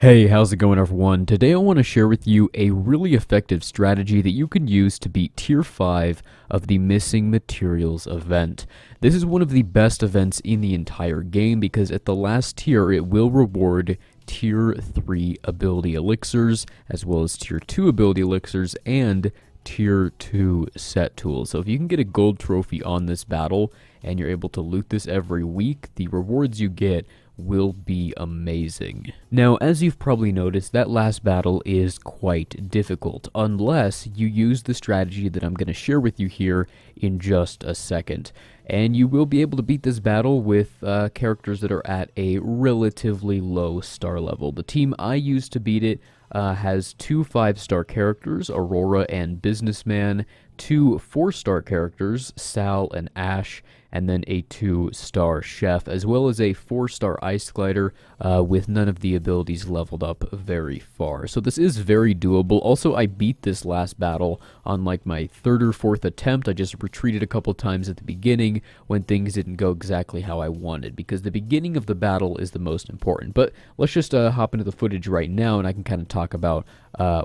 Hey, how's it going everyone? Today I want to share with you a really effective strategy that you can use to beat Tier 5 of the Missing Materials event. This is one of the best events in the entire game because at the last tier it will reward Tier 3 ability elixirs as well as Tier 2 ability elixirs and Tier 2 set tools. So if you can get a gold trophy on this battle and you're able to loot this every week, the rewards you get will be amazing. Now, as you've probably noticed, that last battle is quite difficult, unless you use the strategy that I'm going to share with you here in just a second. And you will be able to beat this battle with characters that are at a relatively low star level. The team I used to beat it has two 5-star characters, Aurora and Businessman, two 4-star characters, Sal and Ash, and then a 2-star Chef, as well as a 4-star Ice Glider with none of the abilities leveled up very far. So this is very doable. Also, I beat this last battle on like my 3rd or 4th attempt. I just retreated a couple times at the beginning when things didn't go exactly how I wanted, because the beginning of the battle is the most important. But let's just hop into the footage right now, and I can kind of talk about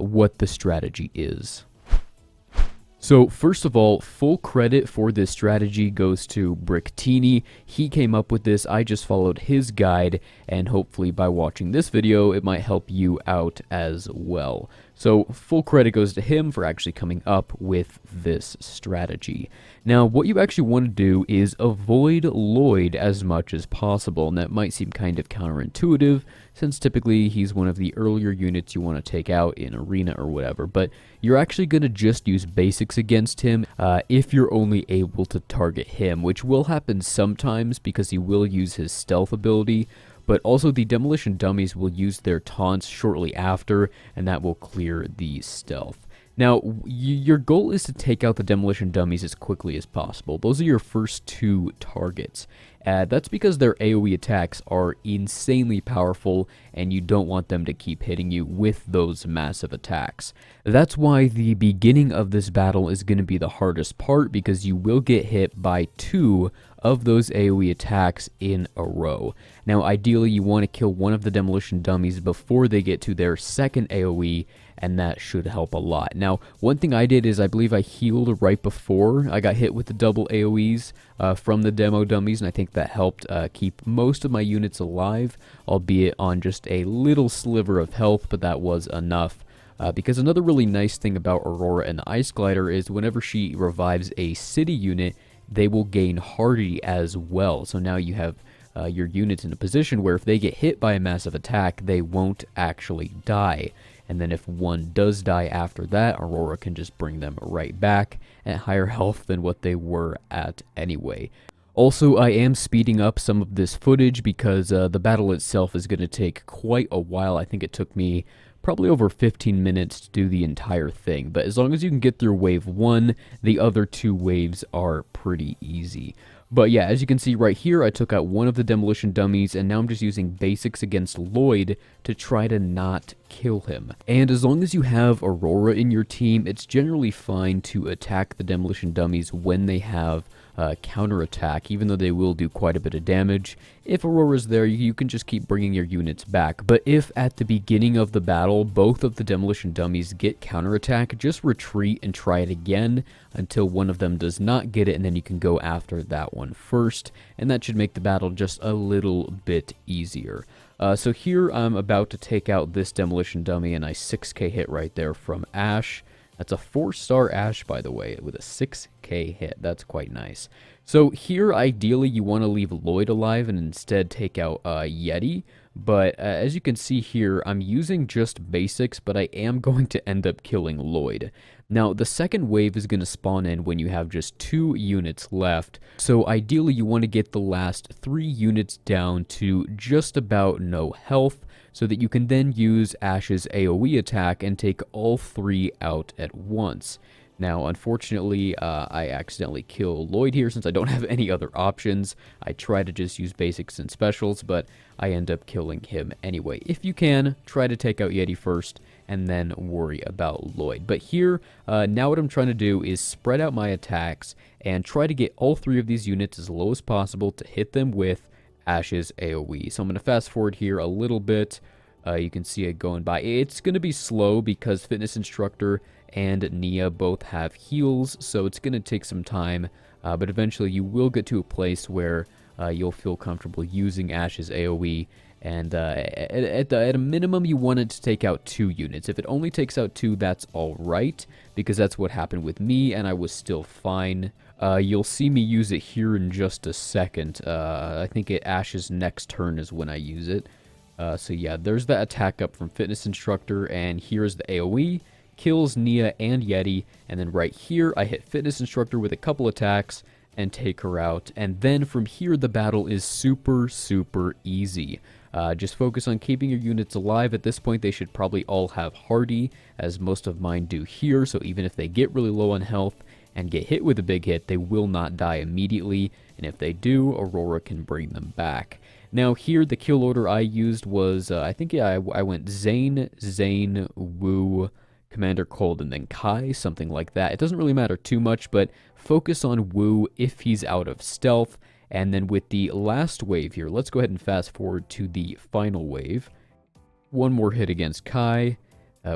what the strategy is. So first of all, full credit for this strategy goes to Bricktini. He came up with this. I just followed his guide, and hopefully by watching this video, it might help you out as well. So full credit goes to him for actually coming up with this strategy. Now, what you actually want to do is avoid Lloyd as much as possible, and that might seem kind of counterintuitive, since typically he's one of the earlier units you want to take out in arena or whatever, but you're actually going to just use basics against him if you're only able to target him, which will happen sometimes because he will use his stealth ability, but also the demolition dummies will use their taunts shortly after, and that will clear the stealth. Now, your goal is to take out the demolition dummies as quickly as possible. Those are your first two targets. That's because their AoE attacks are insanely powerful, and you don't want them to keep hitting you with those massive attacks. That's why the beginning of this battle is going to be the hardest part, because you will get hit by two of those AoE attacks in a row. Now, ideally, you want to kill one of the demolition dummies before they get to their second AoE, and that should help a lot. Now, one thing I did is I believe I healed right before I got hit with the double AoEs from the demo dummies, and I think that helped keep most of my units alive, albeit on just a little sliver of health, but that was enough. Because another really nice thing about Aurora and the Ice Glider is whenever she revives a city unit, they will gain hardy as well. So now you have your units in a position where if they get hit by a massive attack, they won't actually die. And then if one does die after that, Aurora can just bring them right back at higher health than what they were at anyway. Also, I am speeding up some of this footage because the battle itself is going to take quite a while. I think it took me probably over 15 minutes to do the entire thing. But as long as you can get through wave 1, the other two waves are pretty easy. But yeah, as you can see right here, I took out one of the demolition dummies, and now I'm just using basics against Lloyd to try to not kill him. And as long as you have Aurora in your team, it's generally fine to attack the demolition dummies when they have counterattack, even though they will do quite a bit of damage. If Aurora's there, you can just keep bringing your units back. But if at the beginning of the battle, both of the demolition dummies get counterattack, just retreat and try it again until one of them does not get it, and then you can go after that one first, and that should make the battle just a little bit easier. So here I'm about to take out this demolition dummy, and a 6k hit right there from Ash. That's a 4-star Ash, by the way, with a 6k hit. That's quite nice. So here, ideally, you want to leave Lloyd alive and instead take out Yeti. But as you can see here, I'm using just basics, but I am going to end up killing Lloyd. Now, the second wave is going to spawn in when you have just 2 units left. So ideally, you want to get the last 3 units down to just about no health, so that you can then use Ash's AoE attack and take all 3 out at once. Now, unfortunately, I accidentally kill Lloyd here since I don't have any other options. I try to just use basics and specials, but I end up killing him anyway. If you can, try to take out Yeti first, and then worry about Lloyd. But here, now what I'm trying to do is spread out my attacks and try to get all 3 of these units as low as possible to hit them with Ash's AoE. So I'm going to fast forward here a little bit. You can see it going by. It's going to be slow because Fitness Instructor and Nia both have heals, so it's going to take some time, but eventually you will get to a place where you'll feel comfortable using Ash's AoE, and at a minimum you want it to take out 2 units. If it only takes out 2, that's alright, because that's what happened with me, and I was still fine. You'll see me use it here in just a second. I think Ash's next turn is when I use it. So yeah, there's the attack up from Fitness Instructor, and here's the AoE. Kills Nia and Yeti, and then right here, I hit Fitness Instructor with a couple attacks and take her out. And then from here, the battle is super, super easy. Just focus on keeping your units alive. At this point, they should probably all have Hardy, as most of mine do here, so even if they get really low on health and get hit with a big hit, they will not die immediately, and if they do, Aurora can bring them back. Now here, the kill order I used was, I think, yeah, I went Zane, Wu, Commander Cold, and then Kai, something like that. It doesn't really matter too much, but focus on Wu if he's out of stealth. And then with the last wave here, let's go ahead and fast forward to the final wave. One more hit against Kai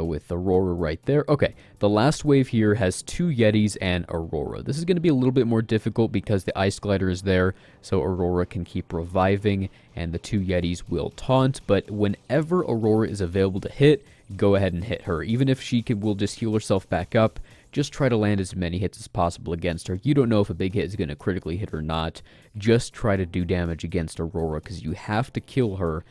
with Aurora right there. Okay, the last wave here has 2 Yetis and Aurora. This is going to be a little bit more difficult because the Ice Glider is there, so Aurora can keep reviving, and the 2 Yetis will taunt. But whenever Aurora is available to hit, go ahead and hit her. Even if she will just heal herself back up, just try to land as many hits as possible against her. You don't know if a big hit is going to critically hit or not. Just try to do damage against Aurora, because you have to kill her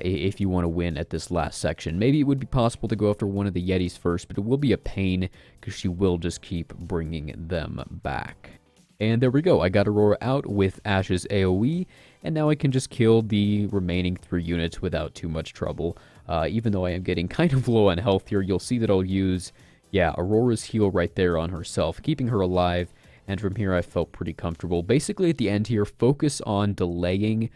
if you want to win at this last section. Maybe it would be possible to go after one of the Yetis first, but it will be a pain because she will just keep bringing them back. And there we go. I got Aurora out with Ash's AoE, and now I can just kill the remaining 3 units without too much trouble. Even though I am getting kind of low on health here, you'll see that I'll use, yeah, Aurora's heal right there on herself, keeping her alive, and from here I felt pretty comfortable. Basically at the end here, focus on delaying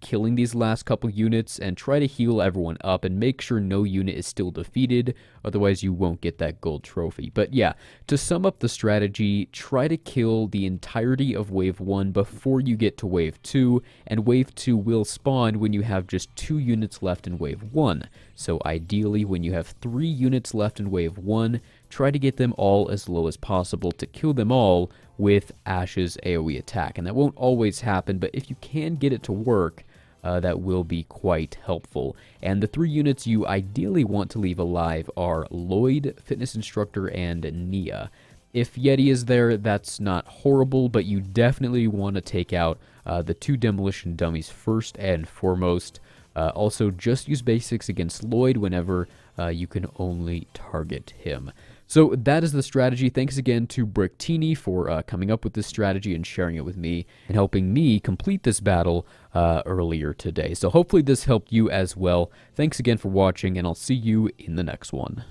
killing these last couple units and try to heal everyone up and make sure no unit is still defeated, otherwise you won't get that gold trophy. But yeah, to sum up the strategy, try to kill the entirety of wave 1 before you get to wave 2, and wave 2 will spawn when you have just 2 units left in wave 1. So ideally, when you have 3 units left in wave 1, try to get them all as low as possible to kill them all with Ash's AoE attack. And that won't always happen, but if you can get it to work, that will be quite helpful. And the 3 units you ideally want to leave alive are Lloyd, Fitness Instructor, and Nia. If Yeti is there, that's not horrible, but you definitely want to take out the 2 demolition dummies first and foremost. Also, just use basics against Lloyd whenever you can only target him. So that is the strategy. Thanks again to Bricktini for coming up with this strategy and sharing it with me and helping me complete this battle earlier today. So hopefully this helped you as well. Thanks again for watching, and I'll see you in the next one.